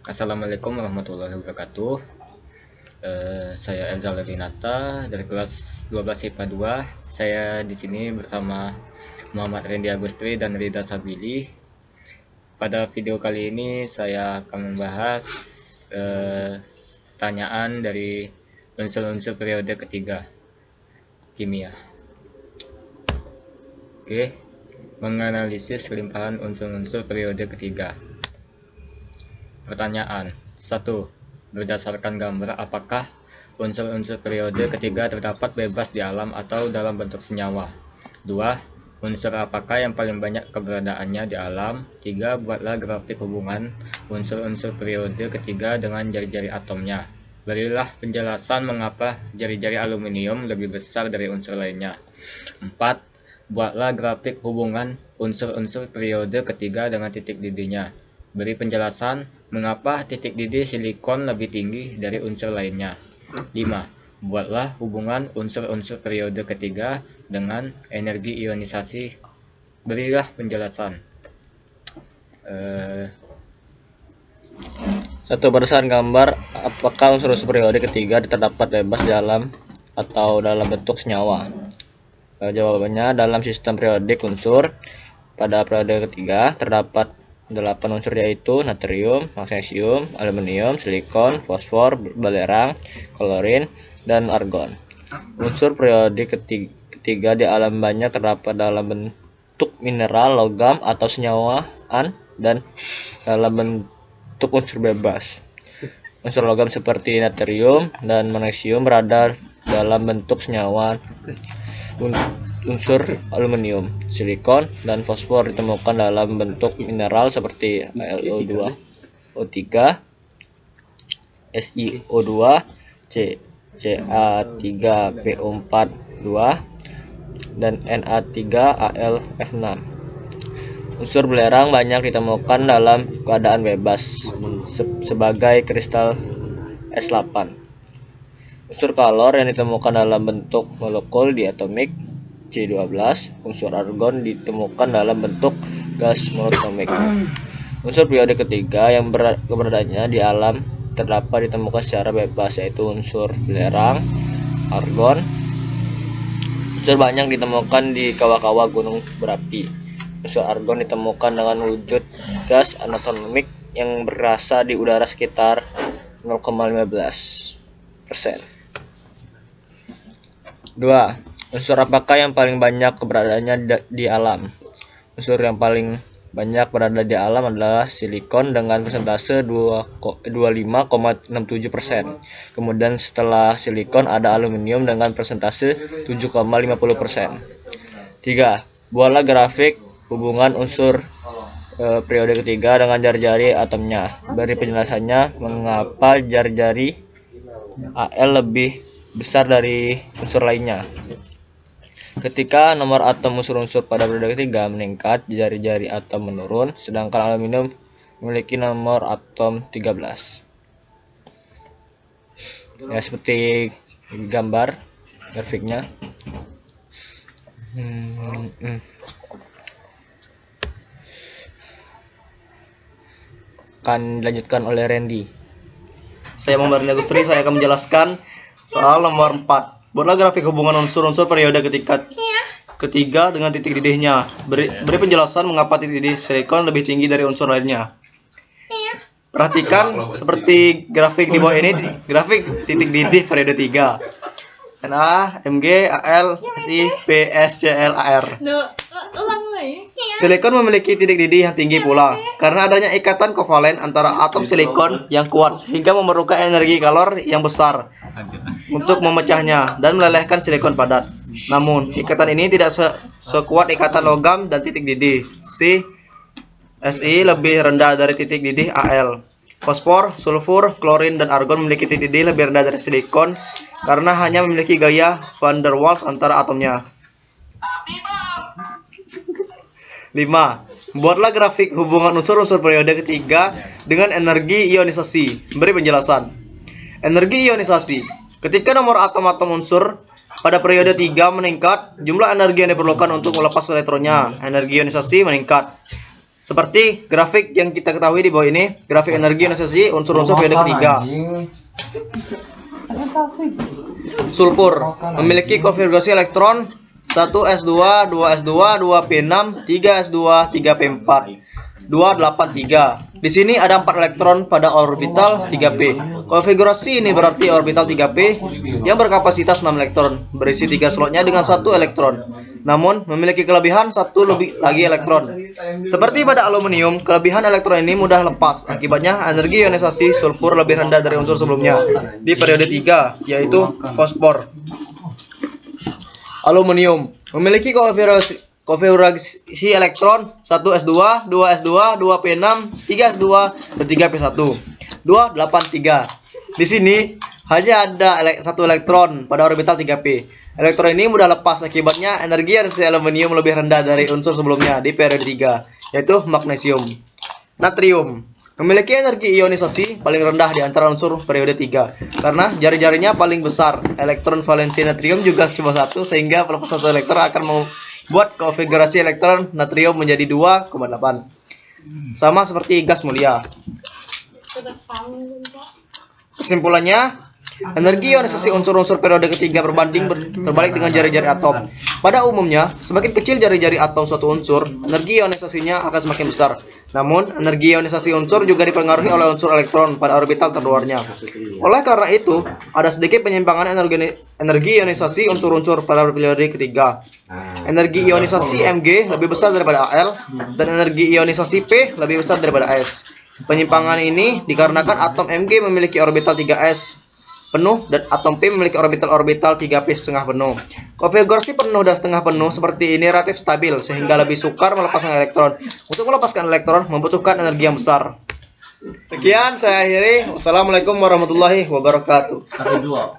Assalamualaikum warahmatullahi wabarakatuh. Saya Elza Levinata dari kelas 12 IPA 2. Saya di sini bersama Muhammad Rendi Agustri dan Rida Sabili. Pada video kali ini saya akan membahas pertanyaan dari unsur-unsur periode ketiga kimia. Oke, menganalisis limpahan unsur-unsur periode ketiga. Pertanyaan 1. Berdasarkan gambar, apakah unsur-unsur periode ketiga terdapat bebas di alam atau dalam bentuk senyawa? 2. Unsur apakah yang paling banyak keberadaannya di alam? 3. Buatlah grafik hubungan unsur-unsur periode ketiga dengan jari-jari atomnya. Berilah penjelasan mengapa jari-jari aluminium lebih besar dari unsur lainnya. 4. Buatlah grafik hubungan unsur-unsur periode ketiga dengan titik didihnya. Beri penjelasan mengapa titik didih silikon lebih tinggi dari unsur lainnya. 5. Buatlah hubungan unsur-unsur periode ketiga dengan energi ionisasi. Berilah penjelasan. Satu, berdasarkan gambar, apakah unsur-unsur periode ketiga terdapat bebas di alam atau dalam bentuk senyawa? Jawabannya, dalam sistem periodik unsur pada periode ketiga terdapat 8 unsur, yaitu natrium, magnesium, aluminium, silikon, fosfor, belerang, klorin, dan argon. Unsur periodik ketiga di alam banyak terdapat dalam bentuk mineral, logam, atau senyawaan, dan dalam bentuk unsur bebas. Unsur logam seperti natrium dan magnesium berada dalam bentuk senyawa. Unsur aluminium, silikon, dan fosfor ditemukan dalam bentuk mineral seperti AlO2, O3, SiO2, Ca3PO42, dan Na3AlF6. Unsur belerang banyak ditemukan dalam keadaan bebas sebagai kristal S8. Unsur kalor yang ditemukan dalam bentuk molekul diatomik C12. Unsur argon ditemukan dalam bentuk gas monoatomik. Unsur periode ketiga yang keberadaannya di alam terdapat ditemukan secara bebas, yaitu unsur belerang, argon. Unsur banyak ditemukan di kawah-kawah gunung berapi. Unsur argon ditemukan dengan wujud gas anatomik yang berasa di udara sekitar 0,15%. 2. Unsur apakah yang paling banyak keberadaannya di alam? Unsur yang paling banyak berada di alam adalah silikon dengan persentase 25,67%. Kemudian setelah silikon ada aluminium dengan persentase 7,50%. 3. Buatlah grafik hubungan unsur periode ketiga dengan jari-jari atomnya. Beri penjelasannya mengapa jari-jari Al lebih besar dari unsur lainnya. Ketika nomor atom unsur-unsur pada periode ketiga meningkat, jari-jari atom menurun, sedangkan aluminium memiliki nomor atom 13. Ya, seperti gambar grafiknya. Akan dilanjutkan oleh Randy. Saya Muhammad Rendi Agustri, saya akan menjelaskan soal nomor 4. Buatlah grafik hubungan unsur-unsur periode ketiga dengan titik didihnya. Beri penjelasan mengapa titik didih silikon lebih tinggi dari unsur lainnya. Perhatikan seperti grafik di bawah ini, grafik titik didih periode 3. Na, Mg, Al, Si, P, S, Cl, Ar. Silikon memiliki titik didih yang tinggi pula karena adanya ikatan kovalen antara atom silikon yang kuat sehingga memerlukan energi kalor yang besar untuk memecahnya dan melelehkan silikon padat. Namun, ikatan ini tidak sekuat ikatan logam dan titik didih. Si lebih rendah dari titik didih Al. Fosfor, sulfur, klorin, dan argon memiliki titik didih lebih rendah dari silikon karena hanya memiliki gaya van der Waals antara atomnya. 5. Buatlah grafik hubungan unsur-unsur periode ketiga dengan energi ionisasi. Beri penjelasan. Energi ionisasi. Ketika nomor atom-atom unsur pada periode 3 meningkat, jumlah energi yang diperlukan untuk melepas elektronnya, energi ionisasi, meningkat. Seperti grafik yang kita ketahui di bawah ini, grafik energi ionisasi unsur-unsur periode ketiga. Sulfur memiliki konfigurasi elektron 1s2, 2s2, 2p6, 3s2, 3p4, 283. Di sini ada 4 elektron pada orbital 3p. Konfigurasi ini berarti orbital 3p yang berkapasitas 6 elektron, berisi 3 slotnya dengan 1 elektron. Namun memiliki kelebihan 1 lebih lagi elektron. Seperti pada aluminium, kelebihan elektron ini mudah lepas. Akibatnya energi ionisasi sulfur lebih rendah dari unsur sebelumnya di periode 3, yaitu fosfor. Aluminium memiliki konfigurasi elektron 1s2, 2s2, 2p6, 3s2, dan 3p1, 283. Di sini hanya ada 1 elektron pada orbital 3p. Elektron ini mudah lepas, akibatnya energi ionisasi aluminium lebih rendah dari unsur sebelumnya di periode 3, yaitu magnesium. Natrium memiliki energi ionisasi paling rendah di antara unsur periode 3 karena jari-jarinya paling besar. Elektron valensi natrium juga cuma 1, sehingga pelepas 1 elektron akan membuat konfigurasi elektron natrium menjadi 2,8. Sama seperti gas mulia. Kesimpulannya, energi ionisasi unsur-unsur periode ketiga berbanding terbalik dengan jari-jari atom. Pada umumnya, semakin kecil jari-jari atom suatu unsur, energi ionisasinya akan semakin besar. Namun, energi ionisasi unsur juga dipengaruhi oleh unsur elektron pada orbital terluarnya. Oleh karena itu, ada sedikit penyimpangan energi ionisasi unsur-unsur pada periode ketiga. Energi ionisasi Mg lebih besar daripada Al, dan energi ionisasi P lebih besar daripada S. Penyimpangan ini dikarenakan atom Mg memiliki orbital 3s penuh dan atom P memiliki orbital 3p setengah penuh. Konfigurasi penuh dan setengah penuh seperti ini relatif stabil sehingga lebih sukar melepaskan elektron. Untuk melepaskan elektron membutuhkan energi yang besar. Sekian saya akhiri. Wassalamualaikum warahmatullahi wabarakatuh.